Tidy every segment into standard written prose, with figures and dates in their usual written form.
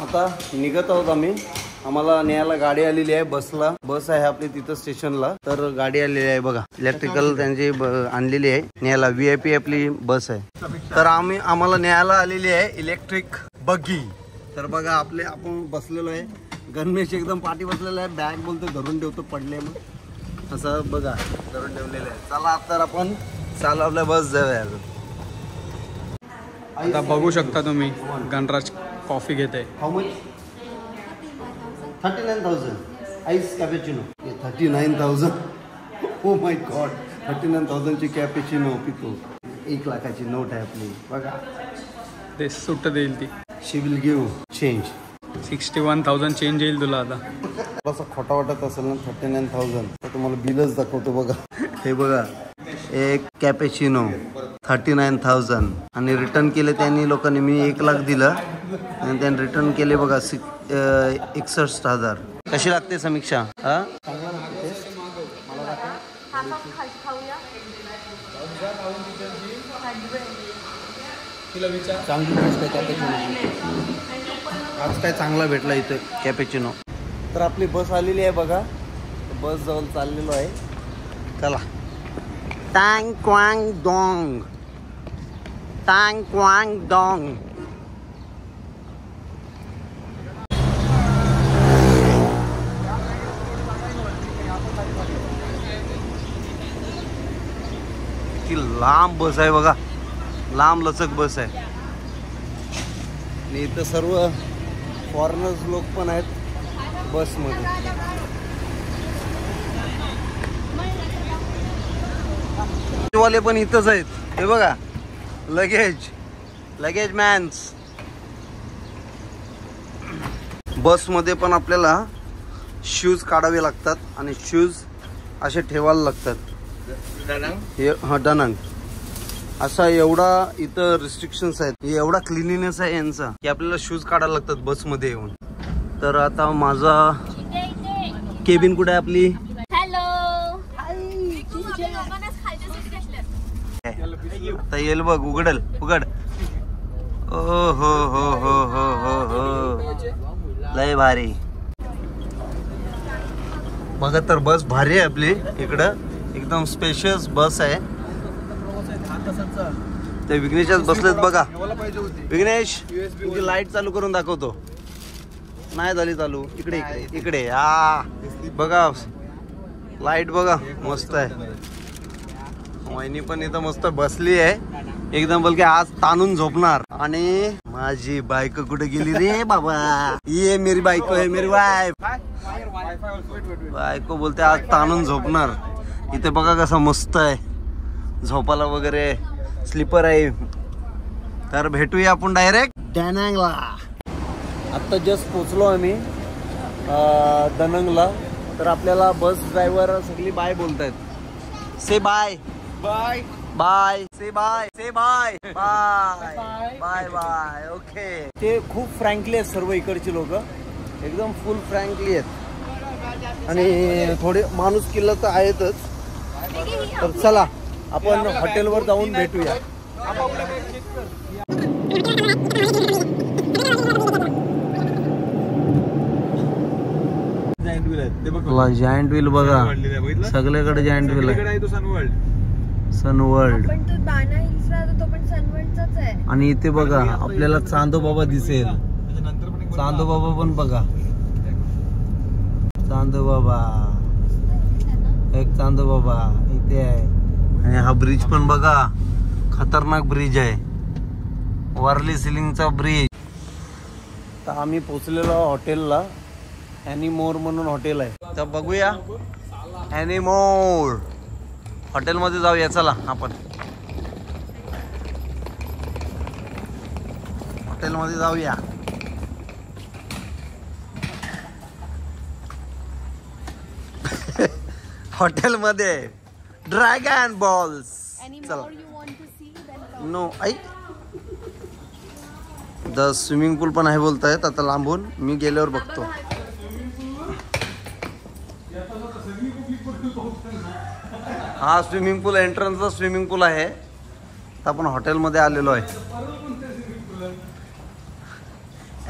आता निघत आहोत आम्ही. आम्हाला न्यायला गाडी आलेली आहे बसला. बस आहे आपली तिथं स्टेशनला. तर गाडी आलेली आहे बघा, इलेक्ट्रिकल त्यांची आणलेली आहे न्यायला. VIP आपली बस आहे. तर आम्हाला न्यायला आलेली आहे इलेक्ट्रिक बग्गी. तर बघा आपण बसलेलो आहे. गणेश एकदम पाठी बसलेला आहे. बॅग बोलतो धरून ठेवतो पडले मग असं बघा धरून ठेवलेलं आहे. चला तर आपण चालवल्या बस जाऊया. आता बघू शकता तुम्ही गणराज कॉफी घेते. How much? 39,000 ice cappuccino. 39,000. Oh my god, 39,000ची कॅपेचिनो पितो. 1 लाखाची नोट आहे आपली बघा. ते सुट्ट देईल ती. शी विल गिव्ह चेंज. 61,000 चेंज येईल तुला आता. असं खोटा वाटत असेल ना 39,000 तर तुम्हाला बिलच दाखवतो बघा. हे बघा, एक कॅपेचिनो 39,000 आणि रिटर्न केले त्यांनी लोकांनी. मी 1 लाख दिलं आणि त्यांनी रिटर्न केले बघा 61,000. कशी लागते समीक्षा? हा चांगली भेटते कॅपेचिनो. आज काय चांगला भेटला इथं कॅपेचिनो. तर आपली बस आलेली आहे बघा. बस जवळ चाललेलो आहे. चला. टांग क्वांग डोंग, टांग क्वांग डोंग. किती लांब बस आहे बघा, लांब लचक बस आहे. आणि इथं सर्व फॉरेनर्स लोक पण आहेत बसमध्ये. वाले पण इथंच आहेत. हे बघा, लगेज मॅन्स. बसमध्ये पण आपल्याला शूज काढावे लागतात आणि शूज असे ठेवायला लागतात. हा डनंग असा एवढा इथं रिस्ट्रिक्शन्स आहेत. एवढा क्लिनिनेस आहे यांचा की आपल्याला शूज काढायला लागतात बसमध्ये येऊन. तर आता माझा केबिन कुठे आहे आपली? आता येईल बघ. उघड. ओ हो लय भारी. बघा तर बस भारी आहे आपली. इकडं एकदम स्पेशियस बस आहे. ते विघ्नेशच बसलेत बघा. विघ्नेश तुझी लाईट चालू करून दाखवतो. नाही झाली चालू. इकडे हा बघा लाईट बघा मस्त आहे. वहिनी पण इथं मस्त बसली आहे एकदम. बोल की आज ताणून झोपणार. आणि माझी बायको कुठे गेली रे बाबा? ये मेरी बायको है, मेरी वाईफ. बायको बोलते आज ताणून झोपणार. इथे बघा कसं मस्त आहे झोपाला वगैरे. स्लीपर आहे. तर भेटूया आपण डायरेक्ट डॅनंगला. आत्ता जस्ट पोचलो आम्ही दनंगला. तर आपल्याला बस ड्रायव्हर सगळी बाय बोलतायत. Say bye bye bye. Say bye bye bye bye. Okay. ते खूप फ्रँकली आहेत सर्व इकडची लोक. एकदम फुल फ्रँकली आहेत आणि थोडे माणूस किल्ला तर आहेतच. तर चला आपण हॉटेलवर जाऊन भेटूया. जायंट व्हील बघा, सगळीकडे जायंट व्हील आहे. सनवर्ल्ड. आणि इथे बघा आपल्याला चांदोबाबा दिसेल. चांदोबाबा पण बघा. चांदोबाबा, एक चांदोबाबा इथे आहे. आणि हा ब्रिज पण बघा, खतरनाक ब्रिज आहे. वारली सिलिंगचा ब्रिज. तर आम्ही पोचलेलो हॉटेलला. ॲनिमोर म्हणून हॉटेल आहे. तर बघूया ॲनिमोर हॉटेलमध्ये जाऊया. चला आपण हॉटेलमध्ये जाऊया. हॉटेलमध्ये ड्रॅगन बॉल्स. चला. नो आई द स्विमिंग पूल पण आहे बोलतायत आता लांबून. मी गेल्यावर बघतो. हा स्विमिंग पूल एंट्रन्सचा स्विमिंग पूल आहे. तर आपण हॉटेलमध्ये आलेलो आहे.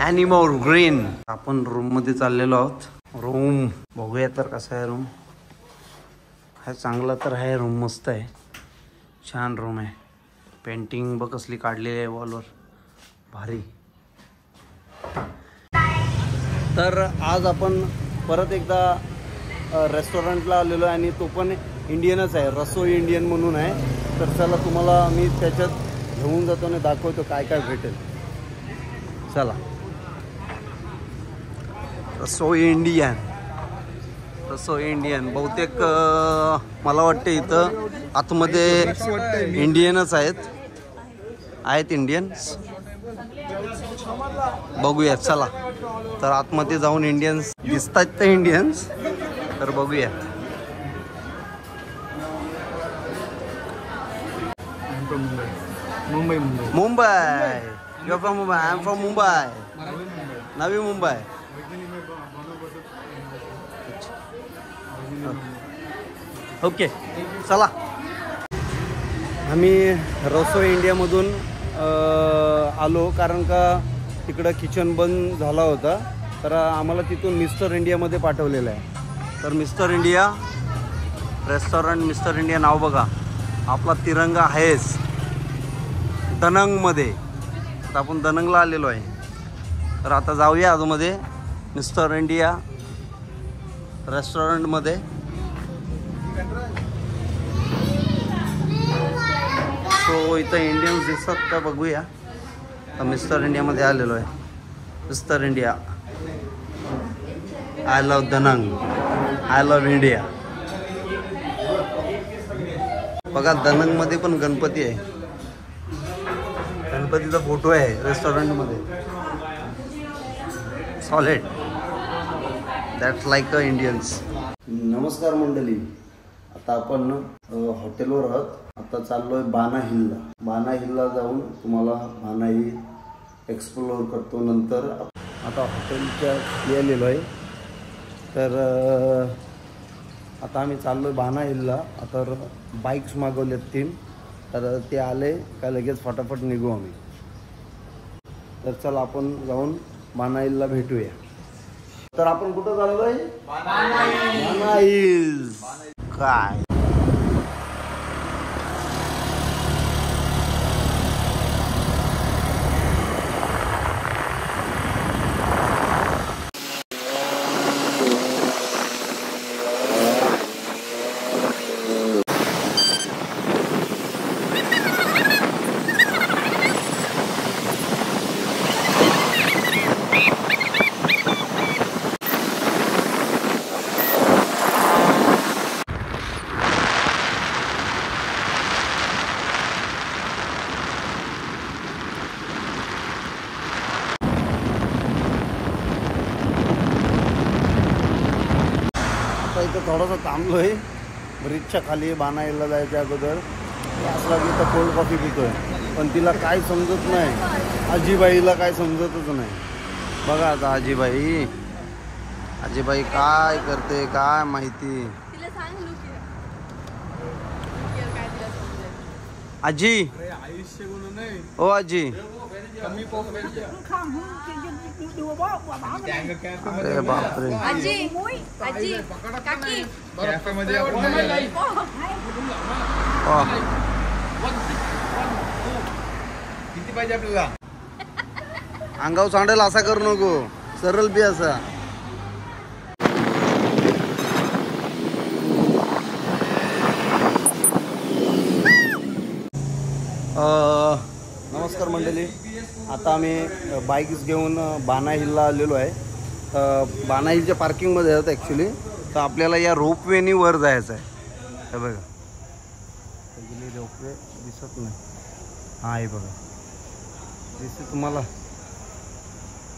Animal green. आपण रूम मध्ये चाललेलो आहोत. रूम बघूया तर कसा आहे रूम. हा चांगला तर आहे रूम, मस्त आहे, छान रूम आहे. पेंटिंग बघ कसली काढलेली आहे वॉलवर, भारी. तर आज आपण परत एकदा रेस्टॉरंटला आलेलो आहे आणि तो पण इंडियनच आहे, रसोई इंडियन म्हणून आहे. तर चला तुम्हाला मी त्याच्यात घेऊन जातो आणि दाखवतो काय काय भेटेल. चला. रसोई इंडियन, रसोई इंडियन. बहुतेक मला वाटते इथं आतमध्ये इंडियनच आहेत इंडियन्स. बघूया चला. तर आतमध्ये जाऊन इंडियन्स दिसतात ते इंडियन्स, तर बघूया. Mumbai. You from Mumbai. I am from Mumbai, Navi Mumbai. Okay चला. आम्ही रसोई इंडियामधून आलो कारण का तिकडं किचन बंद झाला होता. तर आम्हाला तिथून मिस्टर इंडियामध्ये पाठवलेलं आहे. तर mister India restaurant, mister India नाव बघा. आपला तिरंगा आहेच दनंगमध्ये. तर आपण दनंगला आलेलो आहे. तर आता जाऊया आजमध्ये मिस्टर इंडिया रेस्टॉरंटमध्ये. सो इथं इंडियन्स दिसतात का बघूया. तर मिस्टर इंडियामध्ये आलेलो आहे. Mister India, I love Da Nang, I love India. बघा दनंगमध्ये पण गणपती आहे, गणपतीचा फोटो आहे रेस्टॉरंटमध्ये. Solid, that's like a Indians. नमस्कार मंडळी. आता आपण हॉटेलवर आहोत. आता चाललोय बाना हिलला. बाना हिलला जाऊन तुम्हाला बाना हिल एक्सप्लोअर करतो नंतर. आता हॉटेलच्या गेलेलो आहे. तर आता आम्ही चाललोय बाना हिलला. आता बाईक्स मागवलेत 3. तर ते आले का लगेच फटाफट निघू आम्ही. तर चला आपण जाऊन बाना हिलला भेटूया. तर आपण कुठं चाललोय? बाना हिल्स. काय इथं थोडंसं थांबलोय. ब्रिजच्या खाली बाना हिलला जायच्या अगोदर असला की तर कोल्ड कॉफी पितोय. पण तिला काय समजत नाही, आजीबाईला काय समजतच नाही. बघा आता आजीबाई काय करते काय माहिती. आजी, ओ आजी. अरे बापरे. आजी, आजी, काकी. किती पाहिजे आपल्याला? अंगाव सांडेल असा करू नको, सरळ बी असा. नमस्कार मंडळी. आता आम्ही बाईक्स घेऊन बाना हिलला आलेलो आहे. बाना हिलच्या पार्किंगमध्ये आहेत ॲक्च्युली. तर आपल्याला या रोपवेनी वर जायचं आहे. हे बघा रोपवे दिसत नाही. हा हे बघा दिसते तुम्हाला,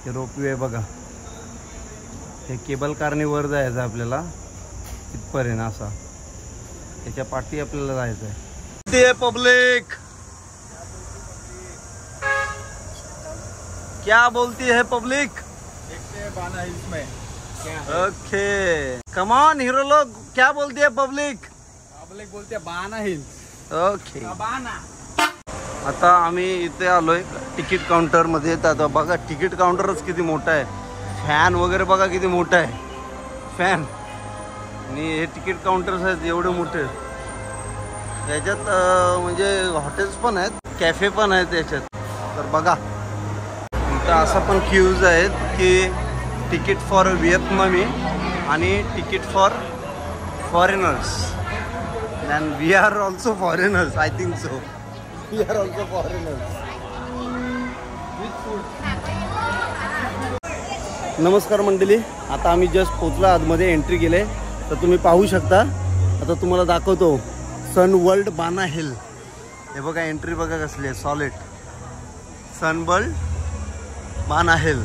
हे रोपवे आहे बघा. हे केबल कारने वर जायचं आहे आपल्याला तिथपर्यंत. असा त्याच्या पाठी आपल्याला जायचं आहे. ते पब्लिक क्या बोलती है पब्लिक? बाना हिल्स में. ओके कम ऑन हीरो लोग, क्या बोलती है पब्लिक? पब्लिक बोलते हैं बाना हिल्स. ओके बाना. आता आम्ही इथे आलोय तिकीट काउंटरमध्ये. तर आता बघा तिकीट काउंटरच किती मोठं आहे. फॅन वगैरे बघा किती मोठं आहे फॅन. आणि हे तिकीट काउंटर्स आहेत एवढे मोठे. याच्यात म्हणजे हॉटेल्स पण आहेत, कॅफे पण आहेत याच्यात. तर बघा इथं असं पण क्यूज आहेत की तिकीट फॉर व्हिएतनामी आणि ticket for foreigners. And we are also foreigners. I think so we are also foreigners. नमस्कार मंडळी. आता आम्ही जस्ट पोचलो आतमध्ये, एंट्री केले. तर तुम्ही पाहू शकता. आता तुम्हाला दाखवतो सन वर्ल्ड बाना हिल. हे बघा एंट्री बघा कसली आहे, सॉलिड. सन वर्ल्ड बाना हिल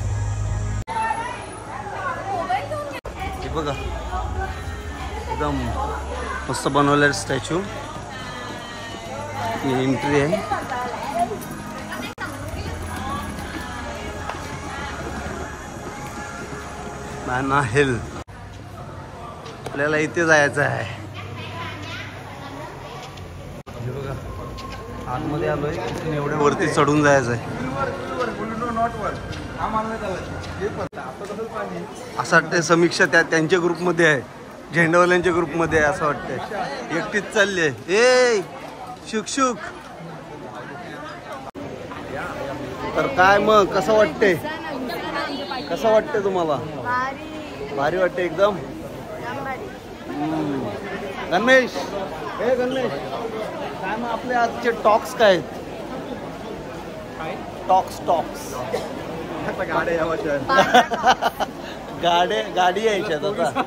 हे बघा एकदम मस्त बनवलेलं स्टॅच्यू. ही एंट्री आहे. बाना हिल. आपल्याला इथे जायचं आहे. हे बघा आतमध्ये आलोय. एवढ्या वरती चढून जायचं आहे. असं वाटतंय समीक्षा त्यांच्या ग्रुपमध्ये आहे, झेंडावाल्यांच्या ग्रुपमध्ये आहे असं वाटतंय. एकटीच चालली आहे. ए शुक. तर काय मग कसं वाटतंय? कसं वाटतंय तुम्हाला? भारी वाटते एकदम. गणेश, हे गणेश काय मग आपले आजचे टॉक्स काय आहेत? टॉक्स गाडी यायच्यात आता.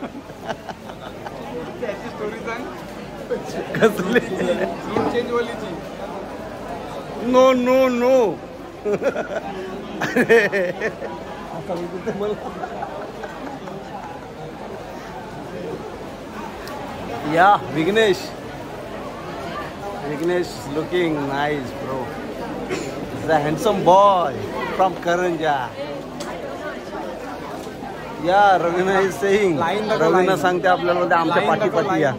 नो या Vighnesh looking nice bro. He's a handsome boy from Karanja. Yeah, Ravina is saying. Ravina सांगते आपल्याला आमच्या पाठी या.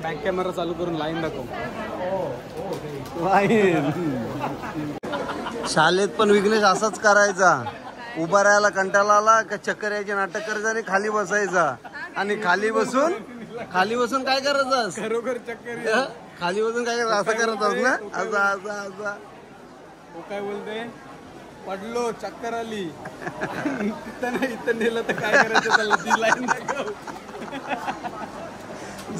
बॅक कॅमेरा चालू करून लाईन दाखव. शाळेत पण विघ्नेश असाच करायचा. उभा राहायला कंटाळा आला का चक्कर यायचे नाटक करायचं आणि खाली बसायचा. आणि खाली बसून काय करायचं? खरोखर चक्कर. खाली बसून काय करायचं असं करत ना. असं हो काय बोलते, पडलो चक्कर आली. इथं नेलं तर काय करायचं त्याला. ती लाईन दाखव.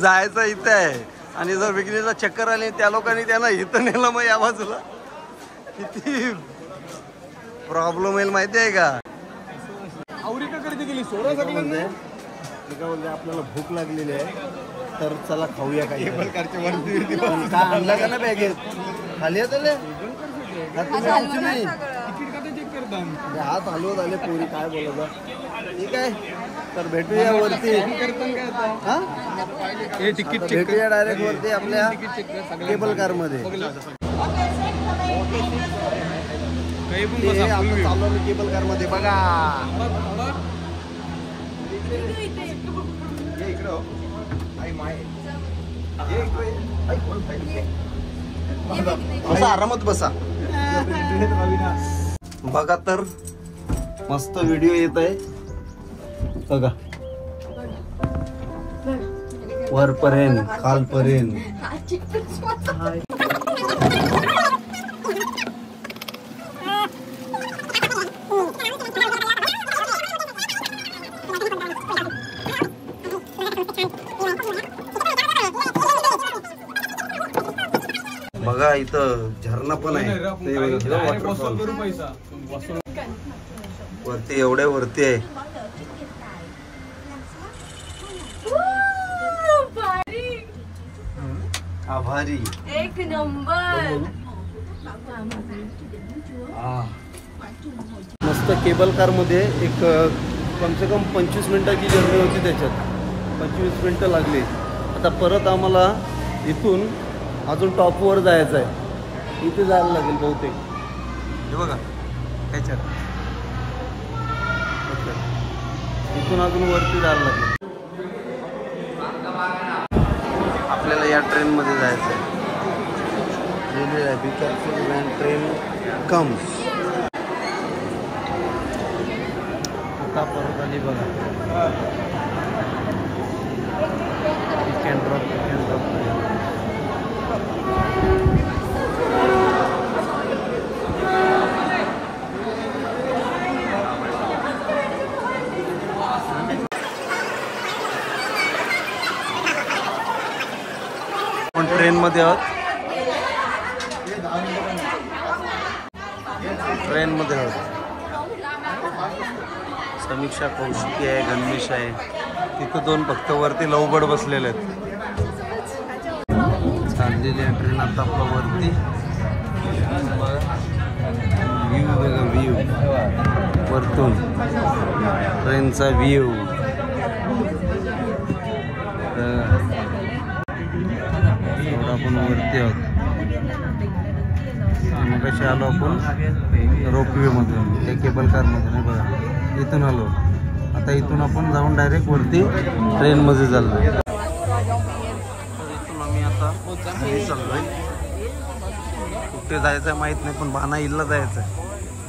जायचं इथं आहे आणि जर विघ्नेशला चक्कर आली त्या लोकांनी त्यांना इथं नेलं मग या बाजूला किती प्रॉब्लेम येईल माहिती आहे का? आवरी का करते गेली सोडा सगळ्यांना. आपल्याला भूक लागलेली आहे तर चला खाऊया. काही काय आणलं का ना बॅगेत? खाली येत नाही. हात हलवत आले पोरी. काय बोलत ठीक आहे. तर भेटूया वरती. भेटूया डायरेक्ट वरती आपल्या केबल कार मध्ये. चाललो मी केबल कार मध्ये. बघा बसा, आरामात बसा. बघा तर मस्त व्हिडिओ येत आहे बघा. वरपर्यंत खालपर्यंत. बघा इथं झरणा पण आहे. वरती एवढ्या वरती आहे. आभारी एक नंबर. मस्त केबल कार मध्ये एक कम से कम 25 मिनिटाची जर्नी होती. त्याच्यात 25 मिनिटं लागली. आता परत आम्हाला इथून अजून टॉपवर जायचं आहे. इथे जायला लागेल बहुतेक. हे बघा त्याच्यात इथून अजून वरती जायला लागेल. आपल्याला या ट्रेनमध्ये जायचं आहे. लिहिलेलं आहे be careful van train comes. आता परत आली बघा. पिक अँड ड्रॉप आपण ट्रेनमध्ये आहोत. ट्रेनमध्ये आहोत. समीक्षा कौशिकी आहे, गणेश आहे. तिथं दोन फक्त वरती लवगड बसलेले आहेत. चाललेली आहे ट्रेन आता आपल्या वरती. व्ह्यू बघा, व्ह्यू वरतून ट्रेनचा व्ह्यू. आपण वरती आहोत. कसे आलो आपण रोपवे मधून, त्या केबल कार मधून. नाही बघा, इथून आलो. आता इथून आपण जाऊन डायरेक्ट वरती ट्रेन मध्ये चाललो. इथून आम्ही आता खाली चाललोय. कुठे जायचं आहे माहित नाही, पण बाणा हिलला जायचं आहे.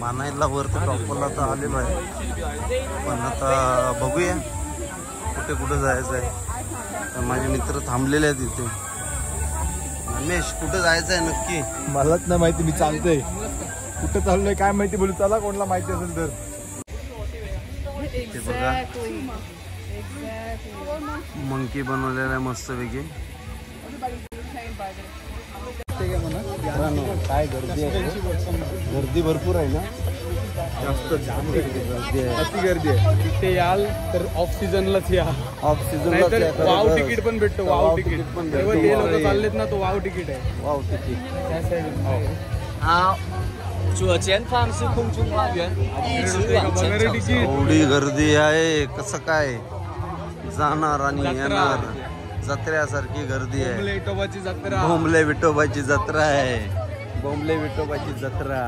बाणा हिलला वरती टॉपरला तर आलेलो आहे, पण आता बघूया कुठे कुठे जायचं आहे. तर माझे मित्र थांबलेले आहेत इथे. रमेश, कुठं जायचं आहे नक्की? मलाच नाही माहिती, मी चालतोय. कुठं चाललोय काय माहिती, बोलू चला कोणाला माहिती असेल तर. ते बघा, मंकी बनवलेला आहे मस्तपैकी. काय गर्दी आहे, गर्दी भरपूर आहे ना. जास्त जाम गर्दी आहे, अति गर्दी आहे. तिथे याल तर ऑफ सीझनलाच या. ऑफ सीझन वाव तिकीट पण भेटतो. वाव तिकीट पण ते लोक चाललेत ना, तो वाव तिकीट आहे. Wow ticket. त्या साईड 好，左前方是空中花园，一直往前走。 एवढी गर्दी आहे, कसं काय जाणार आणि येणार. जत्र्यासारखी गर्दी आहे. बोंबले विठोबाची जत्रा. बोंबले विठोबाची जत्रा आहे. बोंबले विठोबाची जत्रा.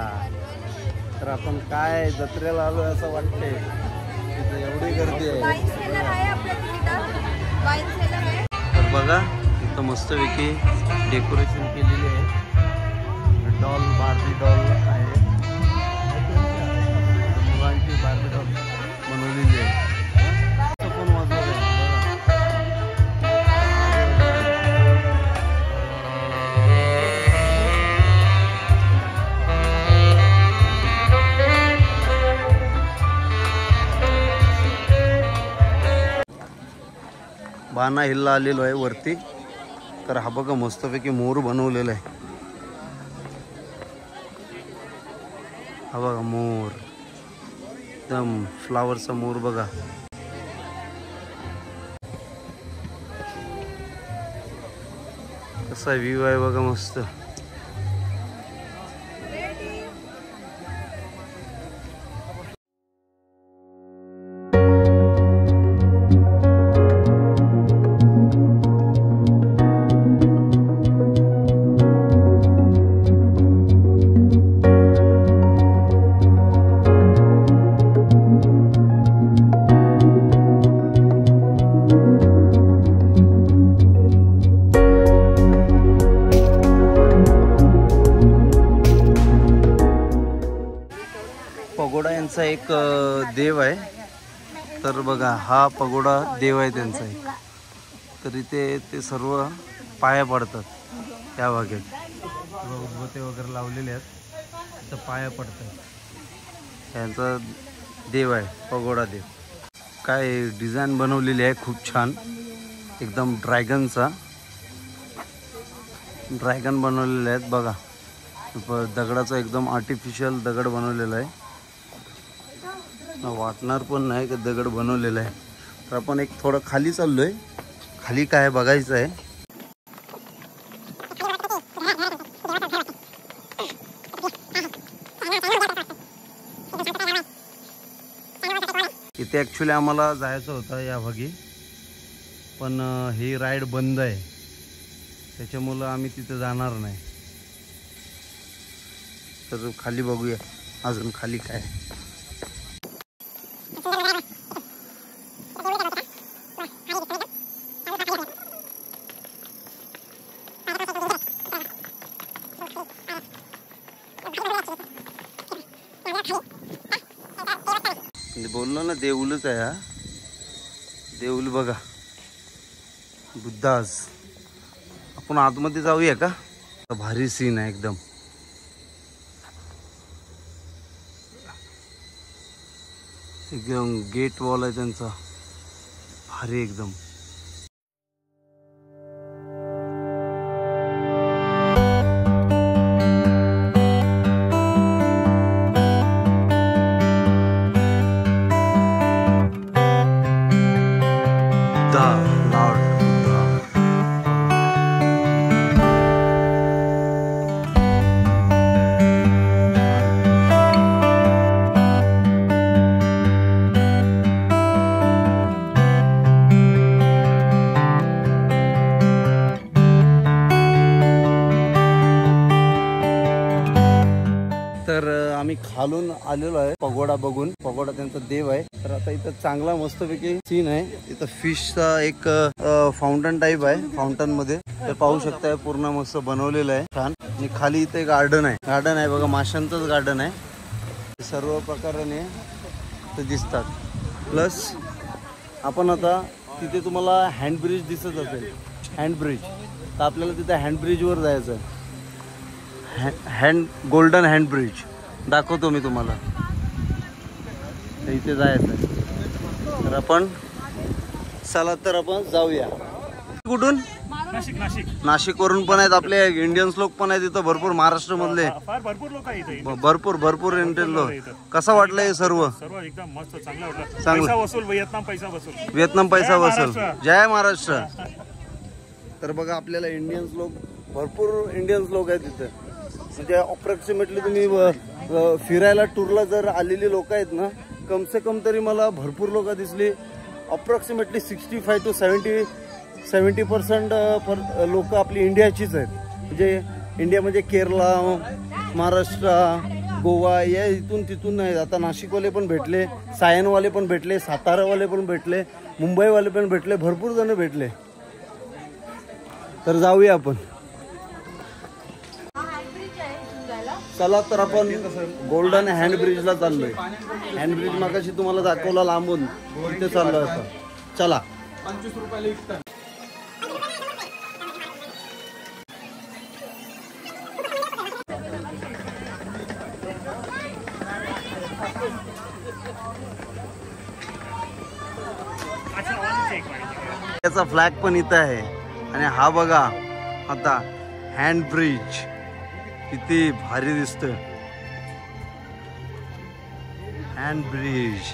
तर आपण काय जत्रेला आलो असं वाटते. तिथे एवढी गर्दी आहे. तर बघा, इथं मस्तपैकी डेकोरेशन केलेली आहे. डॉल, बार्बी डॉल आहे. मुलांची बार्बी डॉल बनवलेली आहे. पण वाजवत आहे बाणा हिलला आलेलो आहे वरती. तर हा बघा मस्तपैकी मोर बनवलेला आहे. हा बघा मोर, एकदम फ्लावरचा मोर बघा. कसा व्ह्यू आहे बघा, मस्त. पगोडा यांचा एक देव आहे. तर बघा, हा पगोडा देव आहे त्यांचा एक. तर इथे ते सर्व पाया पडतात त्या भागात. उदबत्ते वगैरे लावलेले आहेत, तर पाया पडतात. यांचा देव आहे पगोडा देव. काय डिझाईन बनवलेली आहे खूप छान. एकदम ड्रॅगनचा ड्रॅगन बनवलेले आहेत बघा. दगडाचा एकदम आर्टिफिशियल दगड बनवलेला आहे. वाटणार पण नाही की दगड बनवलेला आहे. तर आपण एक थोडं खाली चाललोय. खाली काय बघायचं आहे. इथे ॲक्च्युली आम्हाला जायचं होतं या भागी, पण ही राईड बंद आहे. त्याच्यामुळं आम्ही तिथे जाणार नाही. तर खाली बघूया अजून खाली काय. पूर्ण देऊलच आहे हा. देऊल बघा, बुद्धाज. आपण आतमध्ये जाऊया का? भारी सीन आहे एकदम. एकदम गेट वॉल आहे त्यांचा, भारी एकदम. तर आम्ही खालून आलेलो आहे पगोडा बघून. पगोडा त्यांचा देव आहे. तर आता इथं चांगला मस्तपैकी सीन आहे. इथं फिशचा एक फाउंटन टाईप आहे. फाउंटन मध्ये तर पाहू शकताय पूर्ण मस्त बनवलेलं आहे छान. आणि खाली इथे गार्डन आहे. गार्डन आहे बघा, माशांचंच गार्डन आहे. सर्व प्रकाराने ते दिसतात. प्लस आपण आता तिथे तुम्हाला हँड ब्रिज दिसत असेल, हँड ब्रिज. तर आपल्याला तिथे हँड ब्रिजवर जायचं आहे. गोल्डन हँड ब्रिज दाखवतो मी तुम्हाला. इथे जायचं आहे. तर आपण चला तर आपण जाऊया. कुठून? नाशिक वरून पण आहेत आपले इंडियन्स लोक पण आहेत इथं भरपूर. महाराष्ट्र मधले भरपूर लोक आहेत. भरपूर इंडियन लोक. कसं वाटलं हे सर्व? एकदम मस्त, चांगलं वाटलं. चांगलं. पैसा वसूल, व्हिएतनाम पैसा वसूल. व्हिएतनाम पैसा वसूल. जय महाराष्ट्र. तर बघा आपल्याला इंडियन्स लोक, भरपूर इंडियन्स लोक आहेत तिथं. म्हणजे अप्रॉक्सिमेटली तुम्ही फिरायला टूरला जर आलेली लोक आहेत ना, कम से कम तरी मला भरपूर लोक दिसली. अप्रॉक्सिमेटली 65 to 70% लोक आपली इंडियाचीच आहेत. म्हणजे इंडिया म्हणजे केरला, महाराष्ट्र, गोवा या इथून तिथून नाही. आता नाशिकवाले पण भेटले, सायनवाले पण भेटले, सातारावाले पण भेटले, मुंबईवाले पण भेटले, भरपूर जण भेटले. तर जाऊया आपण. चला तर आपण गोल्डन हँड ब्रिजला चाललोय. हँड ब्रिज मागाशी तुम्हाला दाखवला लांबून, तिथे चाललोय आता. चला. 25 रुपयाला विकतात. त्याचा फ्लॅग पण इथं आहे. आणि हा बघा आता हँड ब्रिज किती भारी दिसतोय. Hand bridge,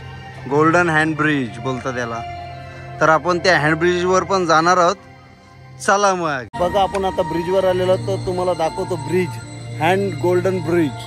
golden hand bridge बोलतात त्याला. तर आपण त्या हँड ब्रिज वर पण जाणार आहोत. चला मग बघा, आपण आता ब्रिज वर आलेलो तर तुम्हाला दाखवतो ब्रिज, हँड गोल्डन ब्रिज.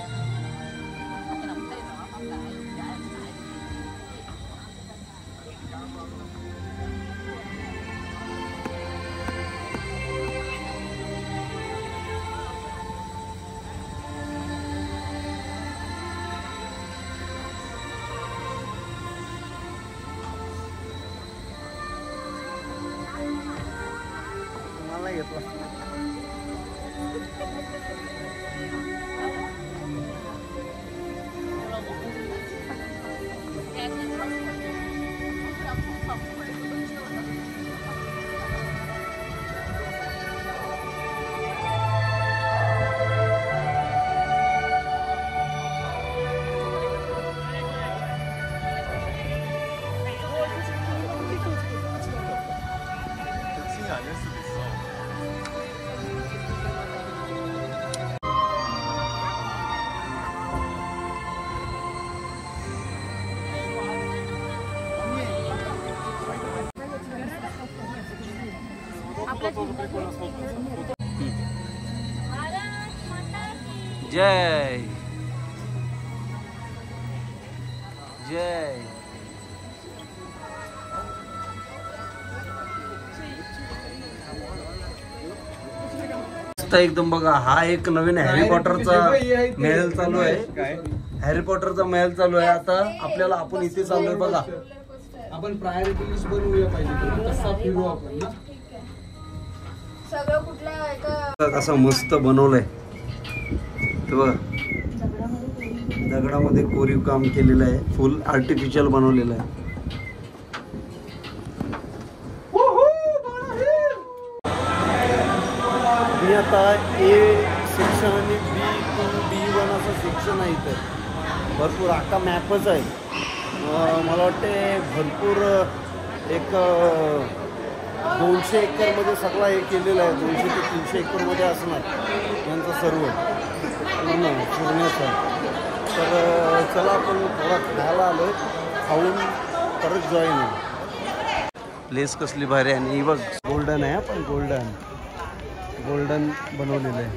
जय जय. एकदम बघा, हा एक नवीन हॅरी पॉटरचा महल चालू आहे. हॅरी पॉटरचा महल चालू आहे. आता आपल्याला, आपण इथे चाललोय बघा. आपण प्रायोरिटी लिस्ट बनवूया पाहिजे, कसा फिरू आपण ना. सगळं कुठल्या असं मस्त बनवलंय ते बघा. दगडामध्ये कोरीव काम केलेलं आहे. फुल आर्टिफिशियल बनवलेलं आहे. मी आता ए सेक्शन आणि B2 B1 असं सेक्शन आहे इथं. भरपूर अख्खा मॅपच आहे. मला वाटते भरपूर एक 200 एकरमध्ये सगळा हे केलेलं आहे. 200 ते 300 एकरमध्ये असणार यांचं सर्व पूर्ण फिरण्याचं. तर चला आपण थोडा खायला आलो आहे, खाऊन परत जॉईन आहे. प्लेस कसली भारी आहे. आणि बघ गोल्डन आहे, पण गोल्डन बनवलेलं आहे.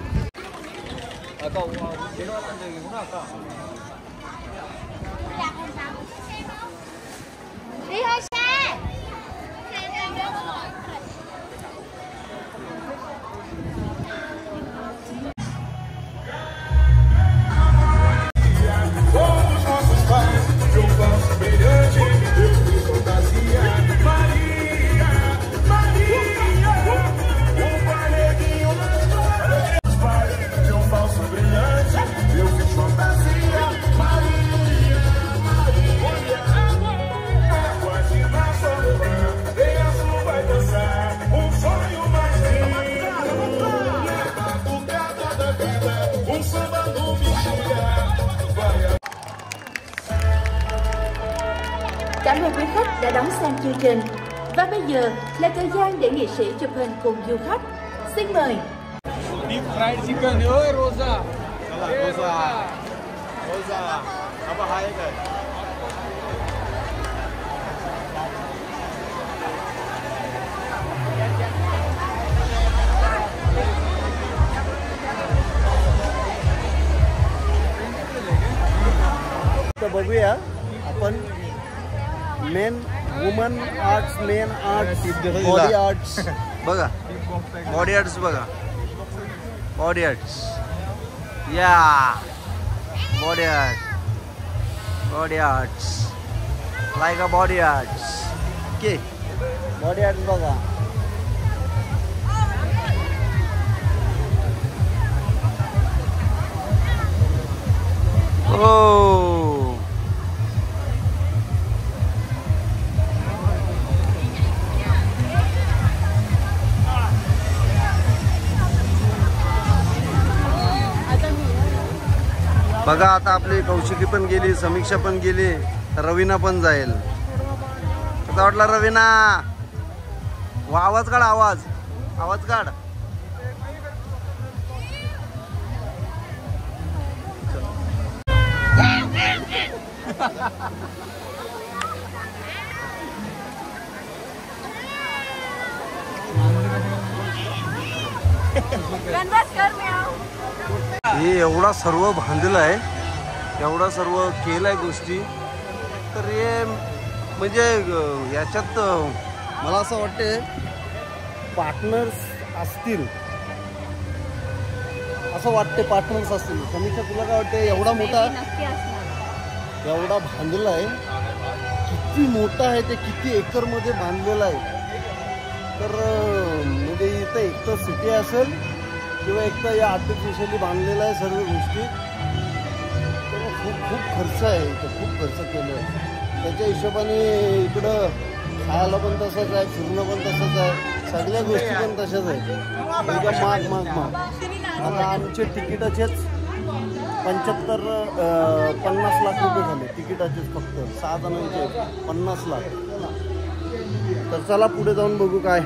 Cảm ơn quý khách đã đón xem chương trình. Và bây giờ là thời gian để nghệ sĩ chụp hình cùng du khách. Xin mời. Deep fried chicken होय रोजा. तर बघूया आपण main woman arts, main arts, body arts बघा. Body arts बघा. Body arts या body arts like a body arts. Okay body arts बघा. ओ बघा आता आपली कौशिकी पण गेली, समीक्षा पण गेली, रवीना पण जाईल. कसा वाटला रवीना? आवाज काढ, आवाज काढ. हे एवढा सर्व बांधलं आहे, एवढा सर्व केलं आहे गोष्टी. तर हे म्हणजे याच्यात मला असं वाटते पार्टनर्स असतील, असं वाटते पार्टनर्स असतील. समीक्षा तुला काय वाटते? एवढा मोठा एवढा बांधलेला आहे, किती मोठा आहे ते, किती एकरमध्ये बांधलेला आहे. तर म्हणजे इथं एक तर सिटी असेल किंवा एक तर या आर्टिफिशियली बांधलेलं आहे सर्व गोष्टी. तर खूप खर्च आहे इथं, खूप खर्च केलं आहे. त्याच्या हिशोबाने इकडं खायला पण तसंच आहे, फिरणं पण तसंच आहे, सगळ्या गोष्टी पण तशाच आहेत. एकदम माग. आता आमचे तिकिटाचेच 50 लाख रुपये झाले तिकिटाचेच, फक्त 6 जणांचे 50 लाख. तर चला पुढे जाऊन बघू काय.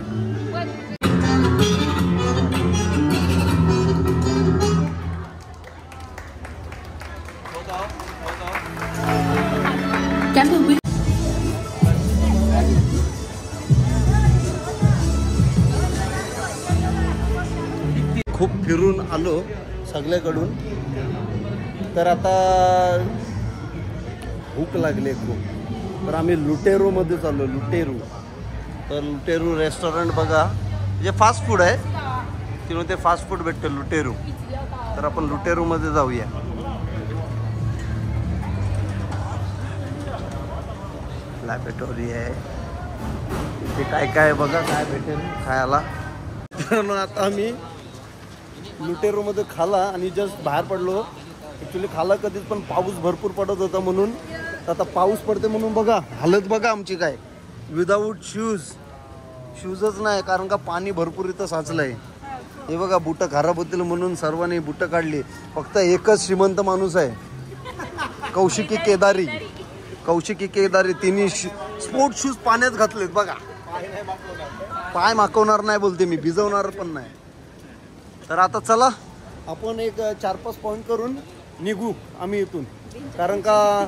Cảm ơn quý. खूप फिरून आलो सगळ्याकडून. तर आता भूक लागली खूप. तर आम्ही लुटेरोमध्ये चाललो. तर लुटेरू रेस्टॉरंट बघा, जे फास्ट फूड आहे तिथून ते फास्ट फूड भेटतं लुटेरू. तर आपण लुटेरूमध्ये जाऊया. लॅबोरेटरी आहे ते, काय बघा काय भेटेल खायला. तर आता आम्ही लुटेरोमध्ये खाला आणि जस्ट बाहेर पडलो. ॲक्च्युली खाला कधीच, पण पाऊस भरपूर पडत होता म्हणून. आता पाऊस पडते म्हणून बघा हालत बघा आमची काय, विदाऊट शूजच नाही, कारण का पाणी भरपूर इथं साचलं आहे. हे बघा बुटं खराब होतील म्हणून सर्वांनी बुटं काढली. फक्त एकच श्रीमंत माणूस आहे, कौशिकी केदारी. कौशिकी केदारी तिने स्पोर्ट शूज पाण्यात घातलेत बघा. पाय माकवणार नाही बोलते मी, भिजवणार पण नाही. तर आता चला आपण एक 4-5 पॉईंट करून निघू आम्ही इथून, कारण का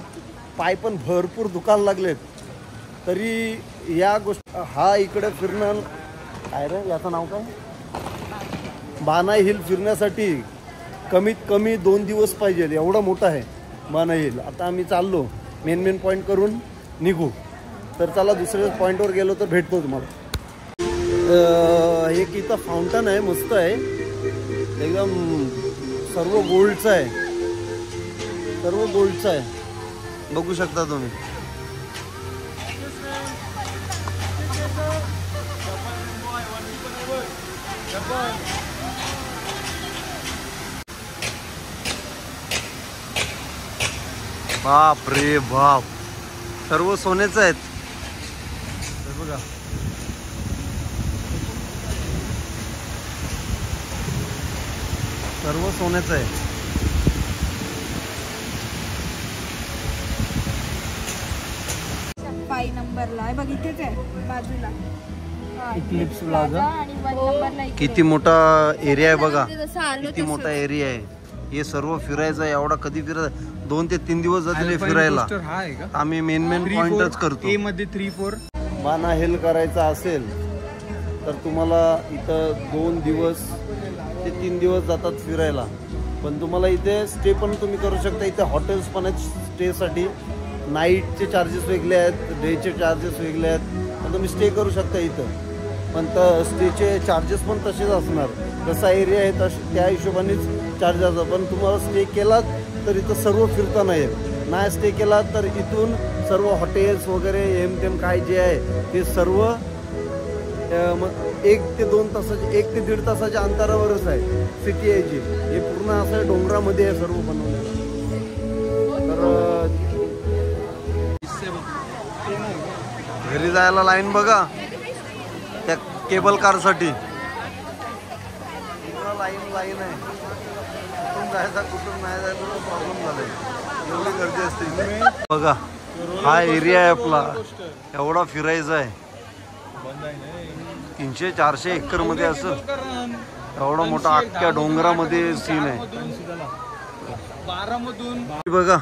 पाय पण भरपूर दुखायला लागलेत. तरी या गोष्ट हा इकडे फिरणं काय रे, याचं नाव काय, बाना हिल फिरण्यासाठी कमीत कमी 2 दिवस पाहिजे. एवढा मोठा आहे बाना हिल. आता आम्ही चाललो मेन पॉईंट करून निघू. तर चला दुसऱ्या पॉईंटवर गेलो तर भेटतो तुम्हाला. एक इथं फाउंटन आहे, मस्त आहे एकदम, सर्व गोल्डचं आहे, सर्व गोल्डचं आहे, बघू शकता तुम्ही. बाप रे बाप, सर्व सोन्याचं आहेत. बघा सर्व सोन्याचं आहे. पायी नंबरला आहे बघ, इथेच आहे बाजूला. Eclipse plaza. आणि 1 नंबरला इकडे. किती मोठा एरिया आहे बघा, जसं आलो किती मोठा एरिया आहे. हे सर्व फिरायचं आहे. एवढा कधी फिरायचं, 2 ते 3 दिवस जातील फिरायला. हा आहे का? आम्ही मेन पॉइंटच करतो. ए मध्ये 3-4 बाना हिल करायचा असेल तर तुम्हाला इथं 2 दिवस ते 3 दिवस जातात फिरायला. पण तुम्हाला इथे स्टे पण तुम्ही करू शकता. इथे हॉटेल्स पण आहेत स्टेसाठी. नाईटचे चार्जेस वेगळे आहेत, डेचे चार्जेस वेगळे आहेत. पण तुम्ही स्टे करू शकता इथं. पण तर स्टेचे चार्जेस पण तसेच असणार. जसा एरिया आहे त्या हिशोबानेच चार्जेस असतात. पण तुम्हाला स्टे केलात तर इथं सर्व फिरता नाही येत. नाही स्टे केला तर इथून सर्व हॉटेल्स वगैरे एम काय जे आहे ते सर्व 1 ते 2 तासाच्या 1 ते 1.5 तासाच्या अंतरावरच आहे सिटी आहे जी. हे पूर्ण असं डोंगरामध्ये आहे सर्व बनवलेलं. तर घरी जायला लाईन बघा त्या केबल कारसाठी. लाईन आहे. कुठून जायचा कुठून नाही जायचा प्रॉब्लेम झालाय. एवढी गर्दी असते बघा. हा एरिया आहे आपला, एवढा फिरायचा आहे. 300-400 एकर मध्ये असं एवढा मोठा अख्ख्या डोंगरामध्ये सीन आहे. 12 मधून बघा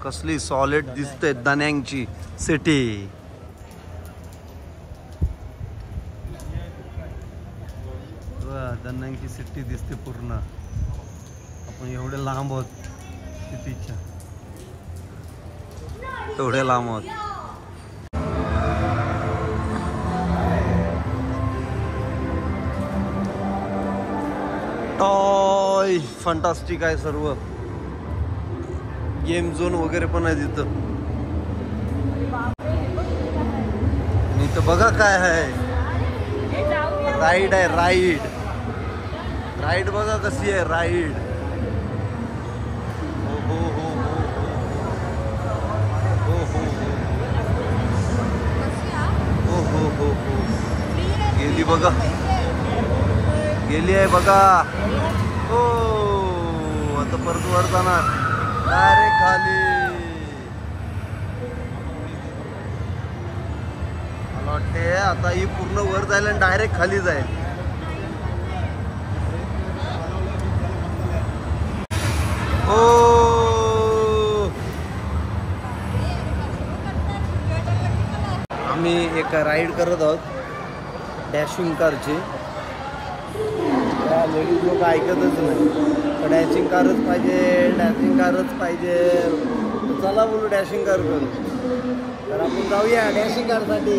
कसली सॉलिड दिसते दाण्यांची सिटी. दाण्यांची सिटी दिसते पूर्ण. आपण एवढे लांब आहोत सिटीच्या, एवढे लांब आहोत. टॉय फंटास्टिक आहे सर्व. गेम झोन वगैरे पण आहे तिथं. आणि इथं बघा काय आहे, राईड आहे. राईड बघा कशी आहे राईड. हो हो हो हो हो हो हो हो हो हो. गेली बघा, गेली आहे बघा. हो आता परत वर जाणार डायरेक्ट खाली. मला वाटते आता ही पूर्ण वर जाईल आणि डायरेक्ट खाली जाईल. हो आम्ही एक राईड करत आहोत डॅशिंग कारची. लेडीज लोक ऐकतच नाही. डॅशिंग कारच पाहिजे, डॅशिंग कारच पाहिजे. चला बोलू डॅशिंग कार करू. तर आपण जाऊया डॅशिंग कारसाठी.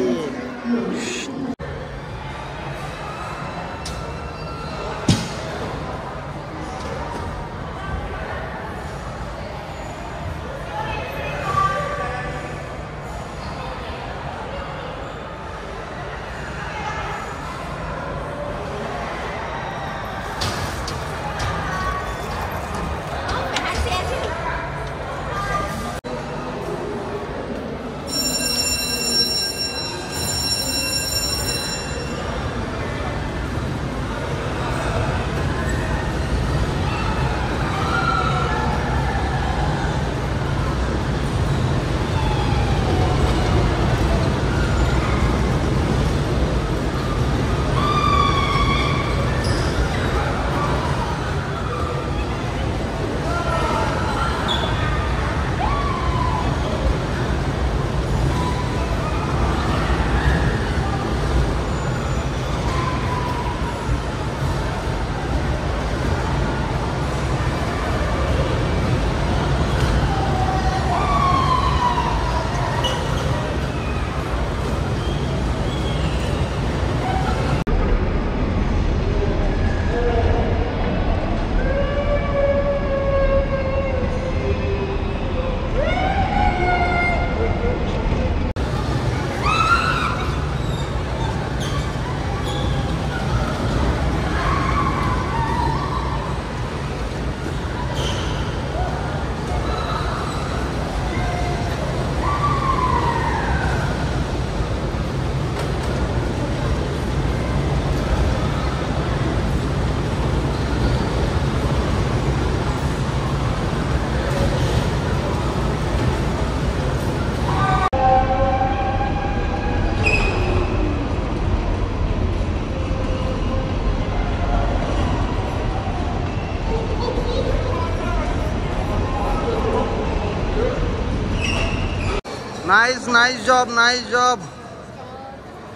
Nice job, nice job,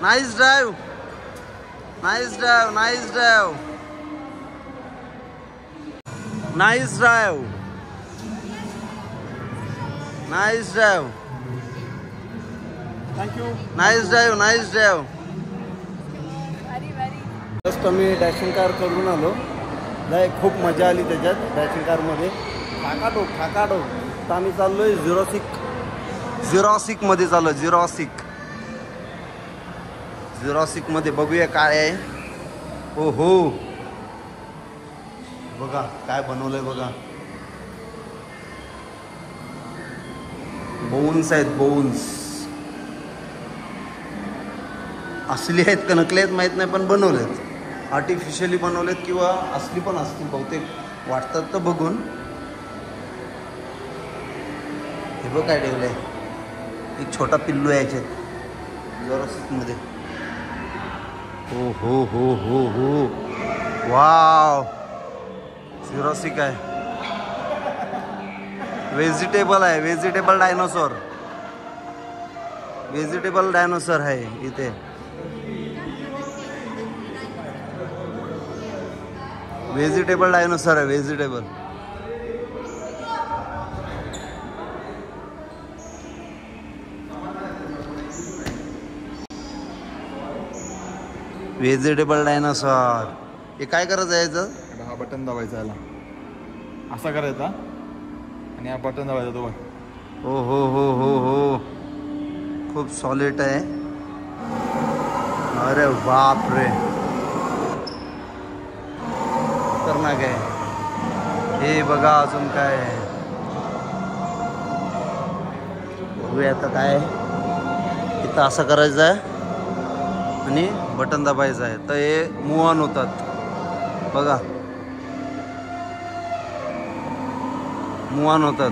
nice drive, nice drive, nice drive, nice drive, nice drive, thank you. Nice drive, nice drive. Just आम्ही डॅशिंग कार करून आलो. नाही खूप मजा आली त्याच्यात डॅशिंग कारमध्ये. ठाकाठोक. तर आम्ही चाललोय झिरॉसिकमध्ये चाललो. झिरॉसिकमध्ये बघूया काय आहे. हो हो, बघा काय बनवलंय बघा. बोन्स आहेत, बोन्स. असली आहेत का नकली आहेत माहीत नाही, पण बनवलेत. आर्टिफिशियली बनवलेत किंवा असली पण असतील बहुतेक, वाटतात तर बघून. हे बघ काय ठेवलंय. एक छोटा पिल्लू आहे याच्यात झिरॉसिकमध्ये. हो हो हो हो हो, वाव. झिरॉसिक आहे. व्हेजिटेबल आहे, व्हेजिटेबल डायनोसॉर. व्हेजिटेबल डायनोसॉर आहे इथे. व्हेजिटेबल डायनोसॉर आहे, व्हेजिटेबल. Vegetable dinosaur. हे काय करायचं आहे याचं? हा बटन दाबायचा याला, असा करायचा आणि हा बटन दाबायचा तो. हो हो हो हो हो, खूप सॉलिड आहे. अरे बाप रे, खतरनाक आहे. हे बघा अजून काय आहे. बघूया आता काय. इथं असं करायचं आहे आणि बटन दाबायचं आहे, तर हे मूव ऑन होतात. बघा, मूव ऑन होतात.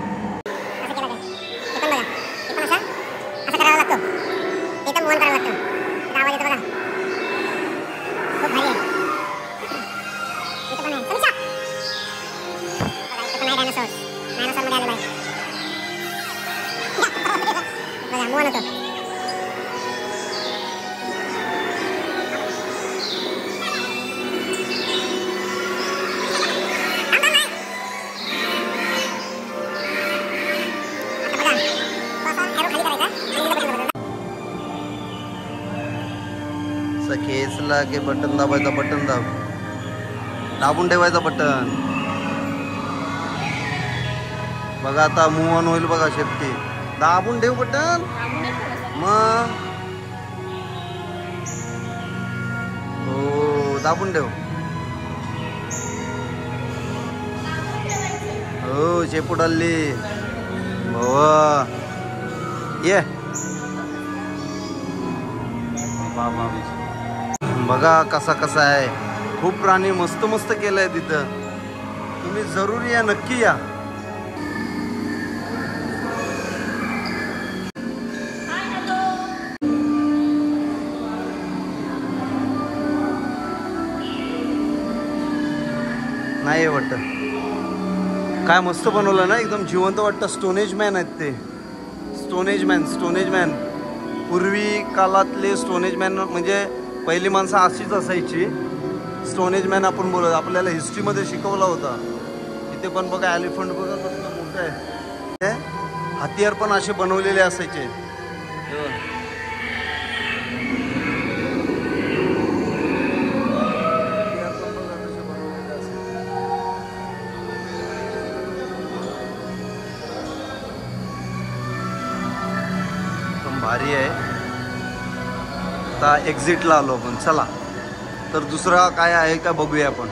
खेचला की बटन दाबायचं. बटन दाबून ठेवायचं बटन. बघा आता मूव ऑन होईल बघा. शेफ्टी दाबून ठेव बटन. मग हो, दाबून ठेव. हो, शेपू डालली. हो ये बाबा. बघा कसा कसा आहे. खूप प्राणी मस्त मस्त केलंय तिथं. तुम्ही जरूर या, नक्की या. नाही वाटत. काय मस्त बनवलं ना, एकदम जिवंत वाटतं. स्टोनेज मॅन आहेत ते. Stone Age man. पूर्वी काळातले स्टोनेज मॅन म्हणजे पहिली माणसं अशीच असायची. स्टोनेज मॅन आपण बोलत, आपल्याला हिस्ट्रीमध्ये शिकवला होता. इथे पण बघा एलिफंट बघा कसं मोठं आहे. हत्यार पण असे बनवलेले असायचे. भारी आहे. आता एक्झिटला आलो आपण. चला तर दुसरा काय आहे का बघूया आपण.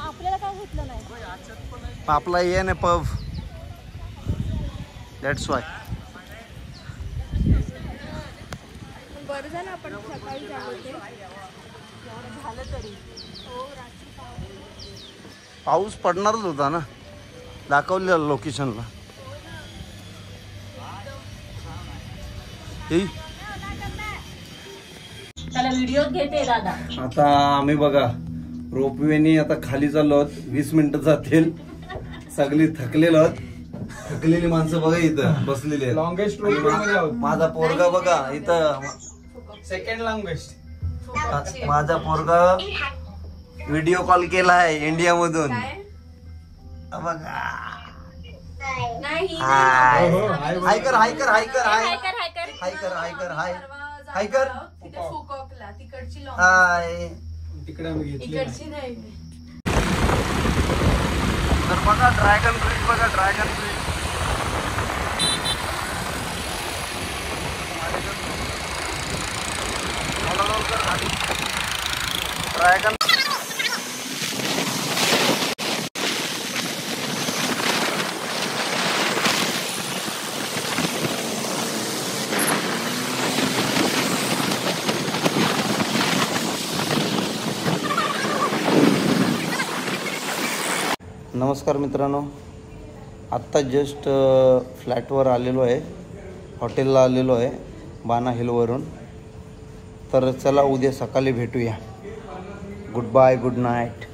आपल्याला काय घेतलं नाही. आपला ये ना पब, दॅट्स वाय. बरं झालं आपण सकाळी झालं ते झालं तरी. हो रात्री पाऊस पडणारच होता ना, दाखवलेलं लोकेशनला. त्याला व्हिडिओ घेते दादा. आता आम्ही बघा रोपवेनी आता खाली चाललो आहोत. 20 मिनिटं जातील. सगळी थकलेलो आहोत. थकलेली माणसं बघा इथं बसलेली आहेत. लॉंगेस्ट रोड मध्ये आहोत. माझा पोरगा बघा इथं, सेकंड लॉंगेस्ट. माझा पोरगा व्हिडिओ कॉल केलाय इंडिया मधून. बघा नाही हाय हो, हाय हाय कर हाय कर हाय कर हाय हाय कर हाय कर हाय कर हाय कर हाय हाय कर तिथे फुकॉकला तिकडची लॉंग हाय. तिकडे आम्ही घेतली. इकडची नाही. तर बघा ड्रॅगन ब्रिज, बघा ड्रॅगन ब्रिज. ड्रॅगन नमस्कार मित्रांनो, आत्ता जस्ट फ्लॅटवर आलेलो आहे, हॉटेलला आलेलो आहे बाणा हिलवरून. तर चला उद्या सकाळी भेटूया. Good bye, good night.